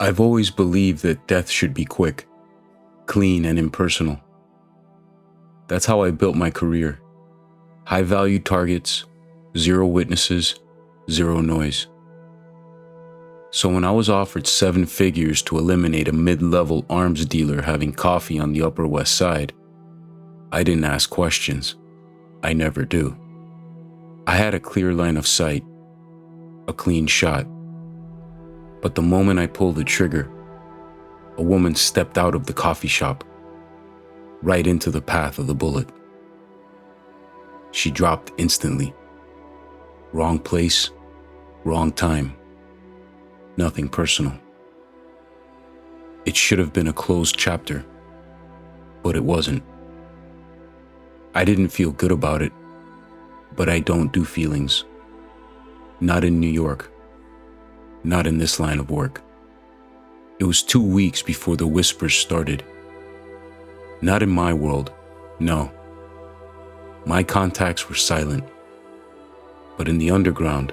I've always believed that death should be quick, clean, and impersonal. That's how I built my career. High-value targets, zero witnesses, zero noise. So when I was offered 7 figures to eliminate a mid-level arms dealer having coffee on the Upper West Side, I didn't ask questions. I never do. I had a clear line of sight, a clean shot. But the moment I pulled the trigger, a woman stepped out of the coffee shop, right into the path of the bullet. She dropped instantly. Wrong place, wrong time. Nothing personal. It should have been a closed chapter, but it wasn't. I didn't feel good about it, but I don't do feelings. Not in New York. Not in this line of work. It was 2 weeks before the whispers started. Not in my world, no. My contacts were silent. But in the underground,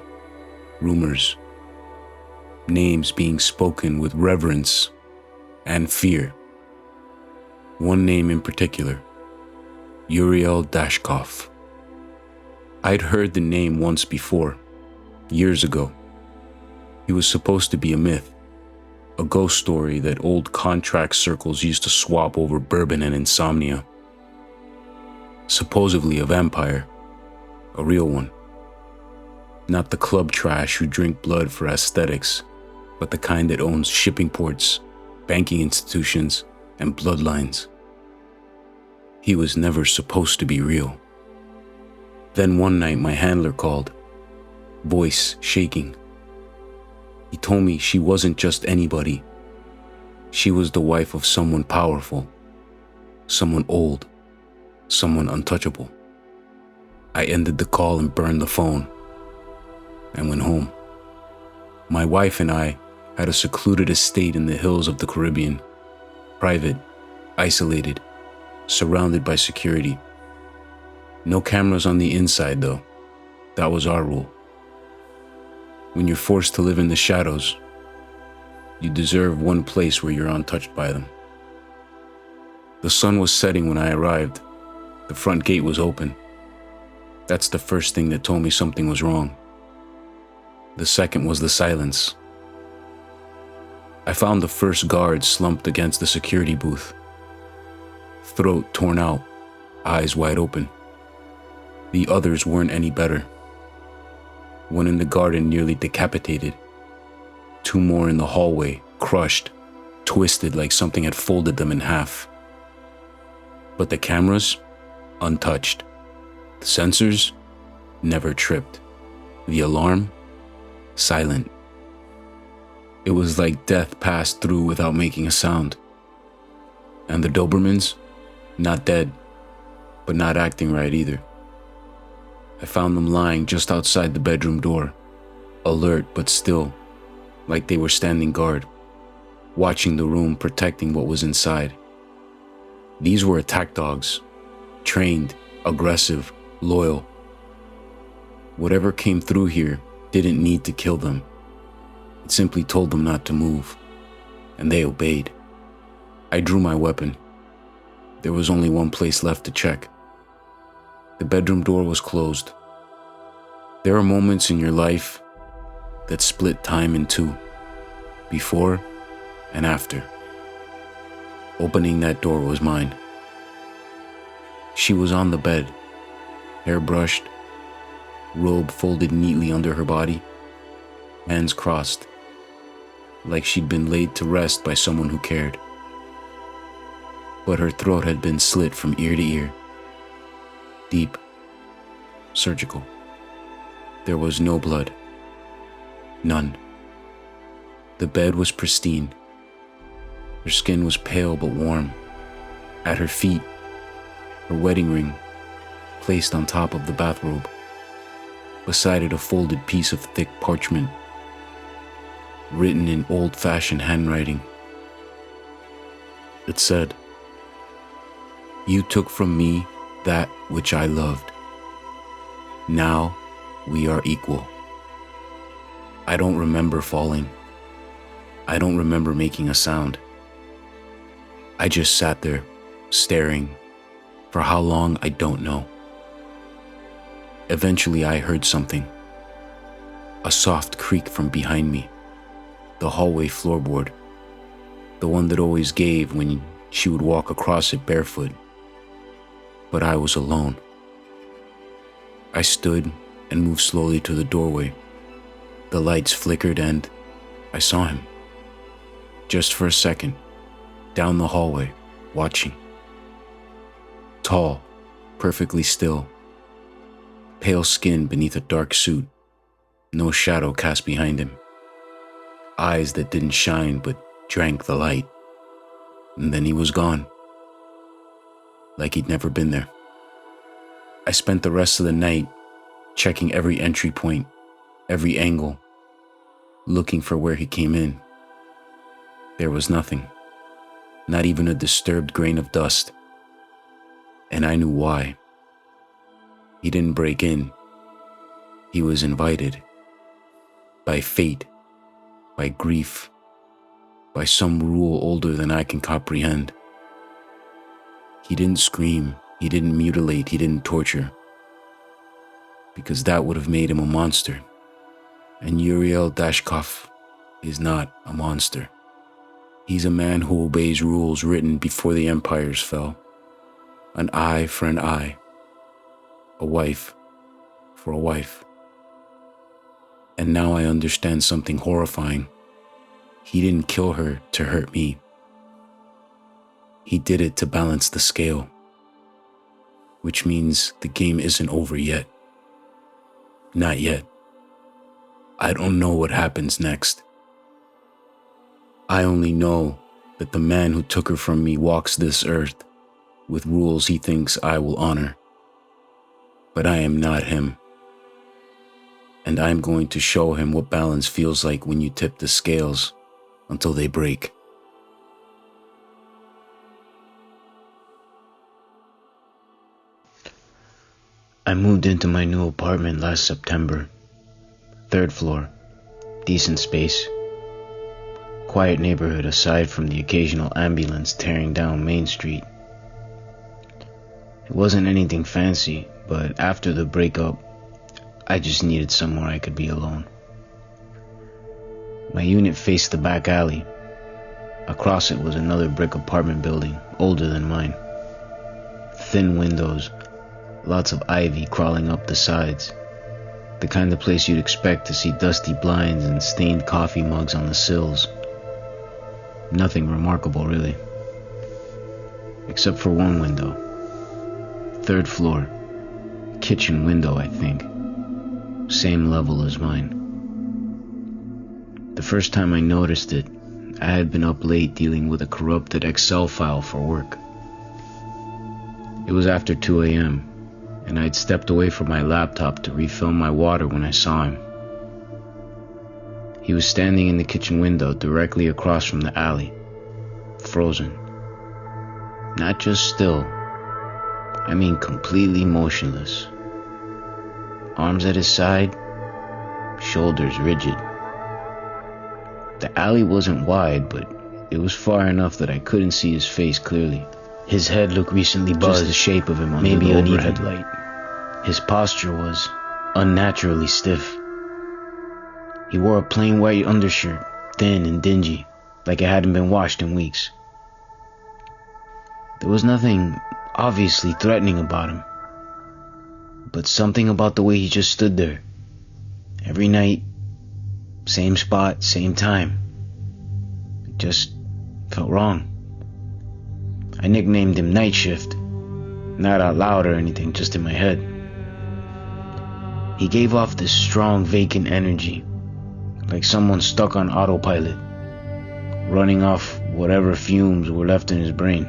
rumors, names being spoken with reverence and fear. One name in particular, Uriel Dashkov. I'd heard the name once before, years ago. He was supposed to be a myth, a ghost story that old contract circles used to swap over bourbon and insomnia. Supposedly a vampire, a real one. Not the club trash who drink blood for aesthetics, but the kind that owns shipping ports, banking institutions, and bloodlines. He was never supposed to be real. Then one night my handler called, voice shaking. He told me she wasn't just anybody. She was the wife of someone powerful, someone old, someone untouchable. I ended the call and burned the phone and went home. My wife and I had a secluded estate in the hills of the Caribbean, private, isolated, surrounded by security. No cameras on the inside though. That was our rule. When you're forced to live in the shadows, you deserve one place where you're untouched by them. The sun was setting when I arrived. The front gate was open. That's the first thing that told me something was wrong. The second was the silence. I found the first guard slumped against the security booth. Throat torn out, eyes wide open. The others weren't any better. One in the garden nearly decapitated. 2 more in the hallway, crushed, twisted like something had folded them in half. But the cameras, untouched. The sensors, never tripped. The alarm, silent. It was like death passed through without making a sound. And the Dobermans, not dead, but not acting right either. I found them lying just outside the bedroom door, alert but still, like they were standing guard, watching the room, protecting what was inside. These were attack dogs, trained, aggressive, loyal. Whatever came through here didn't need to kill them. It simply told them not to move, and they obeyed. I drew my weapon. There was only one place left to check. The bedroom door was closed. There are moments in your life that split time in 2, before and after. Opening that door was mine. She was on the bed, hair brushed, robe folded neatly under her body, hands crossed, like she'd been laid to rest by someone who cared. But her throat had been slit from ear to ear. Deep, surgical. There was no blood. None. The bed was pristine. Her skin was pale but warm. At her feet, her wedding ring, placed on top of the bathrobe. Beside it, a folded piece of thick parchment, written in old-fashioned handwriting. It said, "You took from me that which I loved. Now we are equal." I don't remember falling. I don't remember making a sound. I just sat there, staring. For how long, I don't know. Eventually, I heard something. A soft creak from behind me. The hallway floorboard. The one that always gave when she would walk across it barefoot. But I was alone. I stood and moved slowly to the doorway. The lights flickered and I saw him. Just for a second, down the hallway, watching. Tall, perfectly still. Pale skin beneath a dark suit. No shadow cast behind him. Eyes that didn't shine but drank the light. And then he was gone. Like he'd never been there. I spent the rest of the night checking every entry point, every angle, looking for where he came in. There was nothing. Not even a disturbed grain of dust. And I knew why. He didn't break in. He was invited. By fate. By grief. By some rule older than I can comprehend. He didn't scream. He didn't mutilate. He didn't torture. Because that would have made him a monster. And Uriel Dashkov is not a monster. He's a man who obeys rules written before the empires fell. An eye for an eye. A wife for a wife. And now I understand something horrifying. He didn't kill her to hurt me. He did it to balance the scale. Which means the game isn't over yet. Not yet. I don't know what happens next. I only know that the man who took her from me walks this earth with rules he thinks I will honor. But I am not him. And I'm going to show him what balance feels like when you tip the scales until they break. I moved into my new apartment last September. 3rd floor, decent space. Quiet neighborhood aside from the occasional ambulance tearing down Main Street. It wasn't anything fancy, but after the breakup, I just needed somewhere I could be alone. My unit faced the back alley. Across it was another brick apartment building, older than mine. Thin windows, lots of ivy crawling up the sides. The kind of place you'd expect to see dusty blinds and stained coffee mugs on the sills. Nothing remarkable, really. Except for one window. 3rd floor. Kitchen window, I think. Same level as mine. The first time I noticed it, I had been up late dealing with a corrupted Excel file for work. It was after 2 a.m., and I'd stepped away from my laptop to refill my water when I saw him. He was standing in the kitchen window directly across from the alley, frozen. Not just still, I mean completely motionless. Arms at his side, shoulders rigid. The alley wasn't wide, but it was far enough that I couldn't see his face clearly. His head looked recently buzzed, just the shape of him under the overhead light. His posture was unnaturally stiff. He wore a plain white undershirt, thin and dingy, like it hadn't been washed in weeks. There was nothing obviously threatening about him, but something about the way he just stood there. Every night, same spot, same time. It just felt wrong. I nicknamed him Night Shift, not out loud or anything, just in my head. He gave off this strong, vacant energy, like someone stuck on autopilot, running off whatever fumes were left in his brain.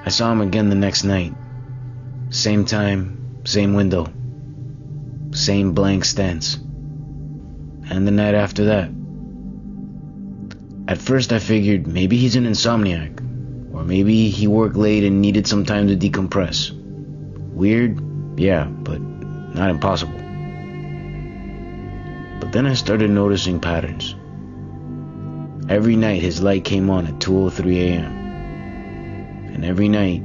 I saw him again the next night. Same time, same window, same blank stance. And the night after that. At first I figured maybe he's an insomniac, or maybe he worked late and needed some time to decompress. Weird, yeah, but not impossible. But Then I started noticing patterns. Every night his light came on at 2:03 a.m. And every night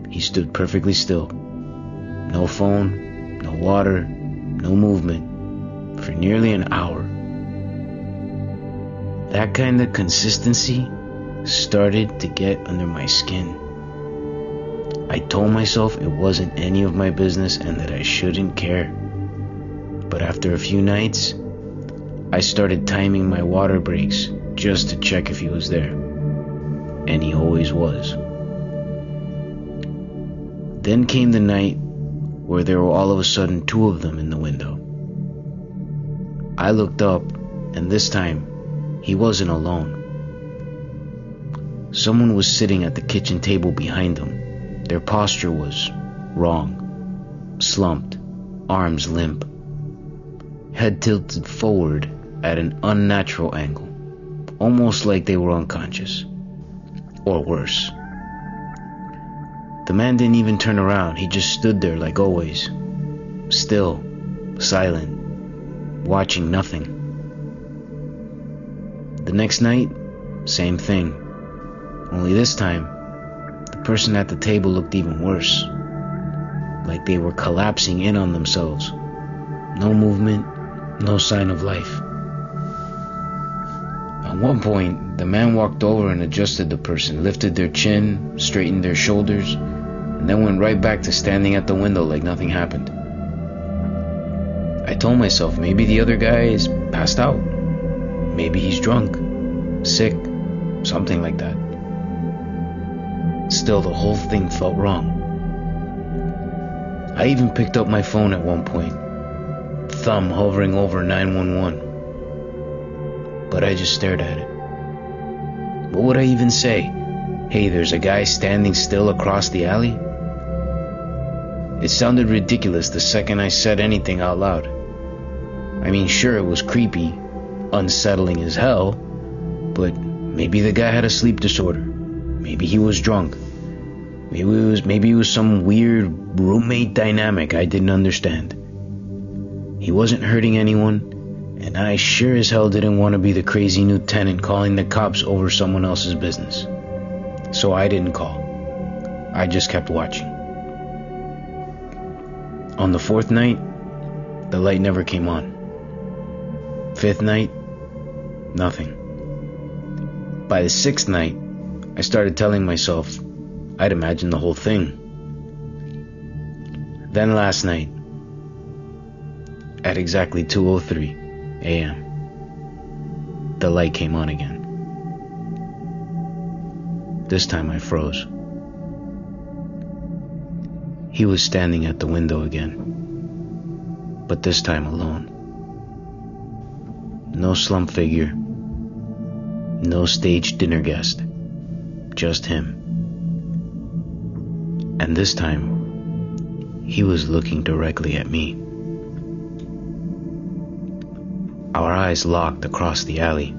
he stood perfectly still. No phone, no water, no movement for nearly an hour. That kind of consistency started to get under my skin. I told myself it wasn't any of my business and that I shouldn't care. But after a few nights, I started timing my water breaks just to check if he was there. And he always was. Then came the night where there were all of a sudden two of them in the window. I looked up, and this time, he wasn't alone. Someone was sitting at the kitchen table behind them. Their posture was wrong, slumped, arms limp, head tilted forward at an unnatural angle, almost like they were unconscious, or worse. The man didn't even turn around. He just stood there like always, still, silent, watching nothing. The next night, same thing. Only this time, the person at the table looked even worse, like they were collapsing in on themselves. No movement, no sign of life. At one point, the man walked over and adjusted the person, lifted their chin, straightened their shoulders, and then went right back to standing at the window like nothing happened. I told myself maybe the other guy is passed out. Maybe he's drunk, sick, something like that. Still, the whole thing felt wrong. I even picked up my phone at one point, thumb hovering over 911. But I just stared at it. What would I even say? Hey, there's a guy standing still across the alley? It sounded ridiculous the second I said anything out loud. I mean, sure, it was creepy, unsettling as hell, but maybe the guy had a sleep disorder. Maybe he was drunk. Maybe it was some weird roommate dynamic I didn't understand. He wasn't hurting anyone, and I sure as hell didn't want to be the crazy new tenant calling the cops over someone else's business. So I didn't call. I just kept watching. On the fourth night, the light never came on. Fifth night, nothing. By the sixth night, I started telling myself I'd imagined the whole thing. Then last night, at exactly 2:03 a.m., the light came on again. This time I froze. He was standing at the window again, but this time alone. No slump figure, no staged dinner guest, just him. And this time, he was looking directly at me. Our eyes locked across the alley.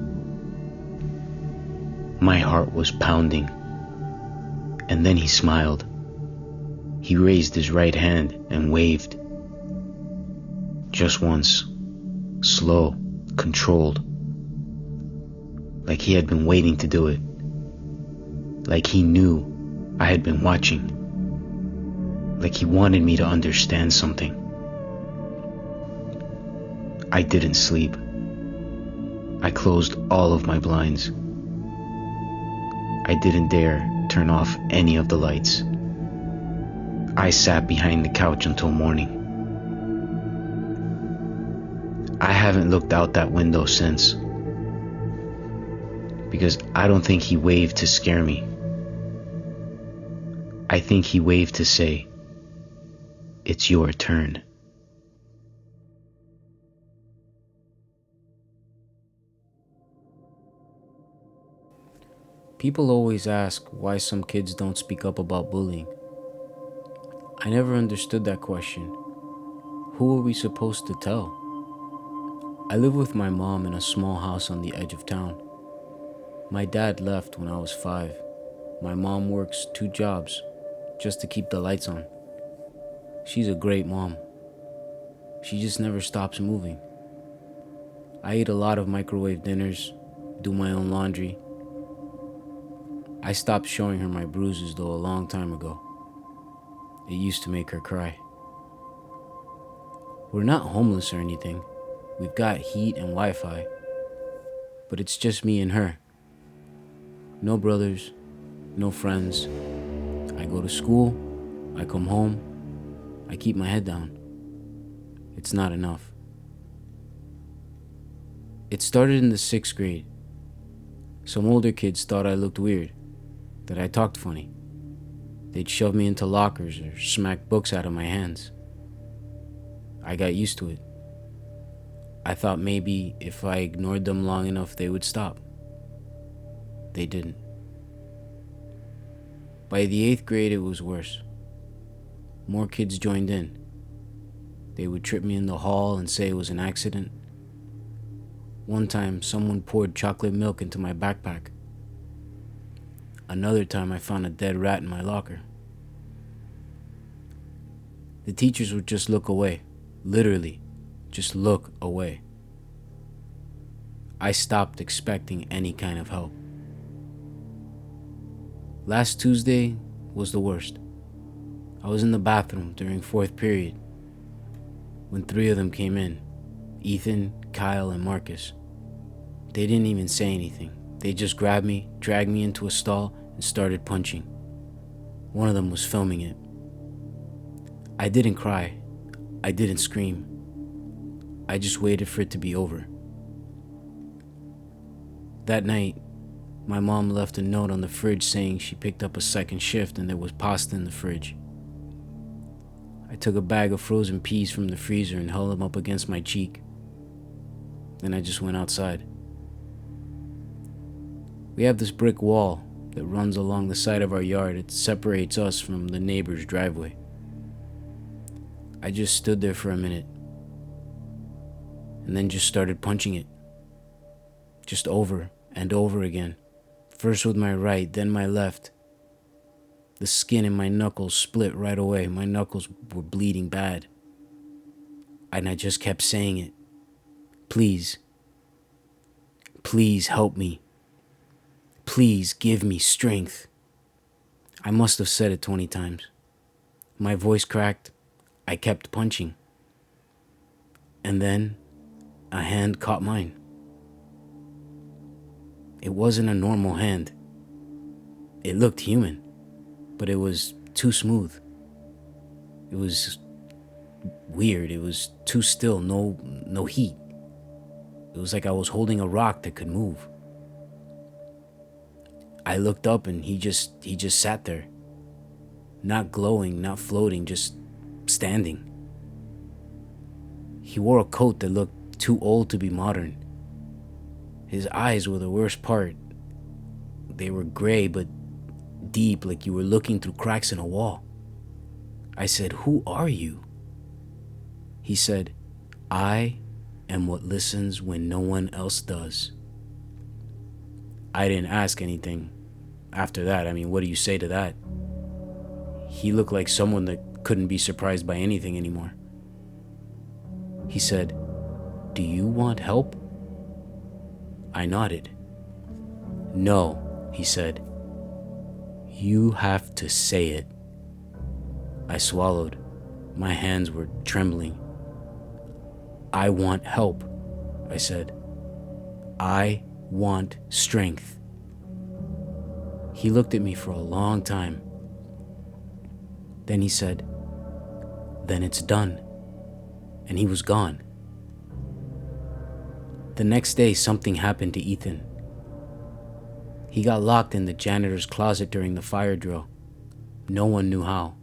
My heart was pounding, and then he smiled. He raised his right hand and waved. Just once, slow, controlled, like he had been waiting to do it, like he knew I had been watching, like he wanted me to understand something. I didn't sleep. I closed all of my blinds. I didn't dare turn off any of the lights. I sat behind the couch until morning. I haven't looked out that window since, because I don't think he waved to scare me. I think he waved to say, "It's your turn." People always ask why some kids don't speak up about bullying. I never understood that question. Who are we supposed to tell? I live with my mom in a small house on the edge of town. My dad left when I was 5. My mom works 2 jobs just to keep the lights on. She's a great mom. She just never stops moving. I eat a lot of microwave dinners, do my own laundry. I stopped showing her my bruises though a long time ago. It used to make her cry. We're not homeless or anything. We've got heat and Wi-Fi. But it's just me and her. No brothers, no friends. I go to school, I come home, I keep my head down. It's not enough. It started in the 6th grade. Some older kids thought I looked weird, that I talked funny. They'd shove me into lockers or smack books out of my hands. I got used to it. I thought maybe if I ignored them long enough, they would stop. They didn't. By the 8th grade, it was worse. More kids joined in. They would trip me in the hall and say it was an accident. One time, someone poured chocolate milk into my backpack. Another time, I found a dead rat in my locker. The teachers would just look away. Literally, just look away. I stopped expecting any kind of help. Last Tuesday was the worst. I was in the bathroom during 4th period when 3 of them came in. Ethan, Kyle, and Marcus. They didn't even say anything. They just grabbed me, dragged me into a stall, and started punching. One of them was filming it. I didn't cry. I didn't scream. I just waited for it to be over. That night, my mom left a note on the fridge saying she picked up a second shift and there was pasta in the fridge. I took a bag of frozen peas from the freezer and held them up against my cheek. Then I just went outside. We have this brick wall that runs along the side of our yard. It separates us from the neighbor's driveway. I just stood there for a minute and then just started punching it. Just over and over again. First with my right, then my left. The skin in my knuckles split right away. My knuckles were bleeding bad. And I just kept saying it. Please. Please help me. Please give me strength. I must have said it 20 times. My voice cracked. I kept punching. And then a hand caught mine. It wasn't a normal hand. It looked human, but it was too smooth. It was weird. It was too still, no heat. It was like I was holding a rock that could move. I looked up and he just sat there. Not glowing, not floating, just standing. He wore a coat that looked too old to be modern. His eyes were the worst part. They were gray but deep, like you were looking through cracks in a wall. I said, "Who are you?" He said, "I am what listens when no one else does." I didn't ask anything after that. I mean, what do you say to that? He looked like someone that couldn't be surprised by anything anymore. He said, "Do you want help?" I nodded. "No," he said. "You have to say it." I swallowed. My hands were trembling. "I want help," I said. "I want strength." He looked at me for a long time. Then he said, "Then it's done." And he was gone. The next day, something happened to Ethan. He got locked in the janitor's closet during the fire drill. No one knew how.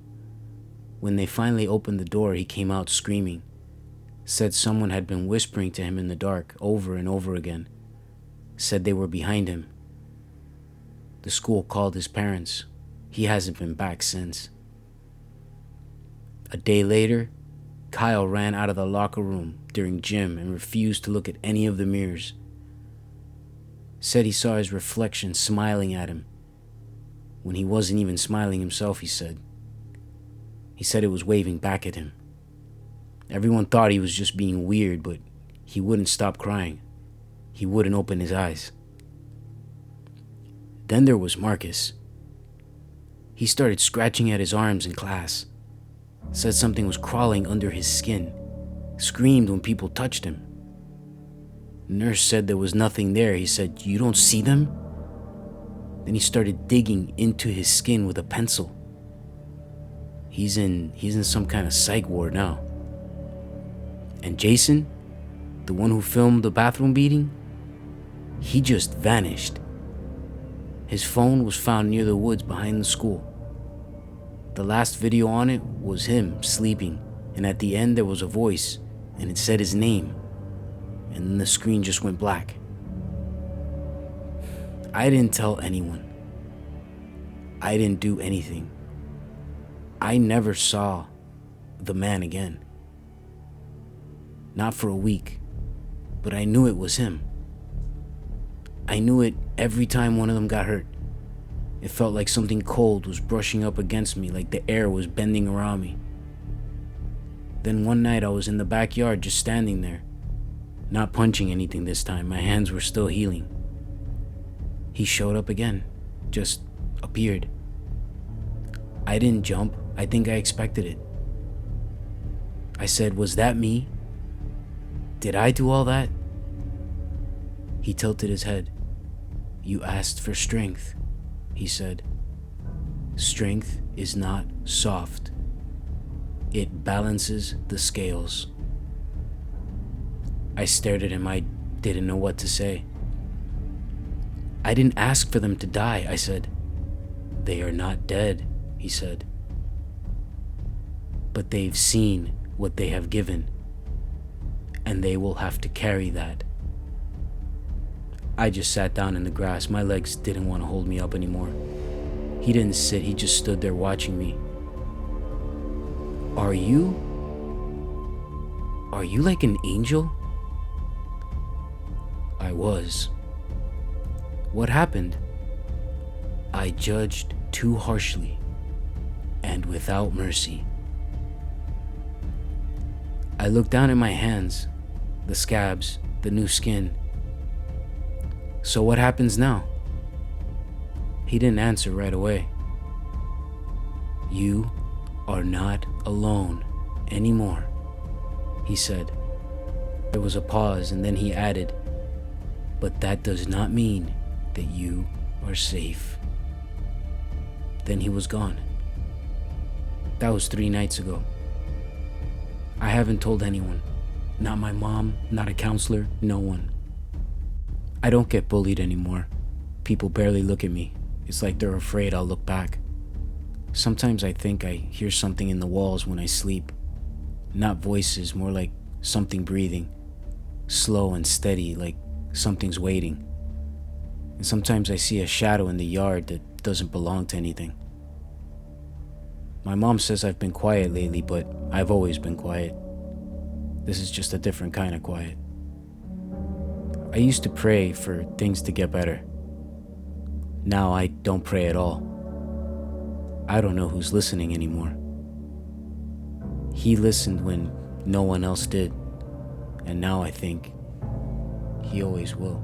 When they finally opened the door, he came out screaming. Said someone had been whispering to him in the dark over and over again. Said they were behind him. The school called his parents. He hasn't been back since. A day later, Kyle ran out of the locker room during gym and refused to look at any of the mirrors. Said he saw his reflection smiling at him when he wasn't even smiling himself, he said. He said it was waving back at him. Everyone thought he was just being weird, but he wouldn't stop crying. He wouldn't open his eyes. Then there was Marcus. He started scratching at his arms in class, said something was crawling under his skin, screamed when people touched him. Nurse said there was nothing there. He said, "You don't see them?" Then he started digging into his skin with a pencil. He's in some kind of psych ward now. And Jason, the one who filmed the bathroom beating, he just vanished. His phone was found near the woods behind the school. The last video on it was him sleeping, and at the end there was a voice, and it said his name, and then the screen just went black. I didn't tell anyone. I didn't do anything. I never saw the man again. Not for a week, but I knew it was him. I knew it every time one of them got hurt. It felt like something cold was brushing up against me, like the air was bending around me. Then one night I was in the backyard just standing there, not punching anything this time. My hands were still healing. He showed up again, just appeared. I didn't jump. I think I expected it. I said, "Was that me? Did I do all that?" He tilted his head. "You asked for strength," he said. "Strength is not soft. It balances the scales." I stared at him. I didn't know what to say. "I didn't ask for them to die," I said. "They are not dead," he said. "But they've seen what they have given, and they will have to carry that." I just sat down in the grass. My legs didn't want to hold me up anymore. He didn't sit, he just stood there watching me. Are you like an angel?" I was. "What happened?" "I judged too harshly and without mercy." I looked down at my hands, the scabs, the new skin. "So what happens now?" He didn't answer right away. "You are not alone anymore," he said. There was a pause, and then he added, "But that does not mean that you are safe." Then he was gone. That was 3 nights ago. I haven't told anyone. Not my mom, not a counselor, no one. I don't get bullied anymore. People barely look at me. It's like they're afraid I'll look back. Sometimes I think I hear something in the walls when I sleep. Not voices, more like something breathing. Slow and steady, like something's waiting. And sometimes I see a shadow in the yard that doesn't belong to anything. My mom says I've been quiet lately, but I've always been quiet. This is just a different kind of quiet. I used to pray for things to get better. Now I don't pray at all. I don't know who's listening anymore. He listened when no one else did, and now I think he always will.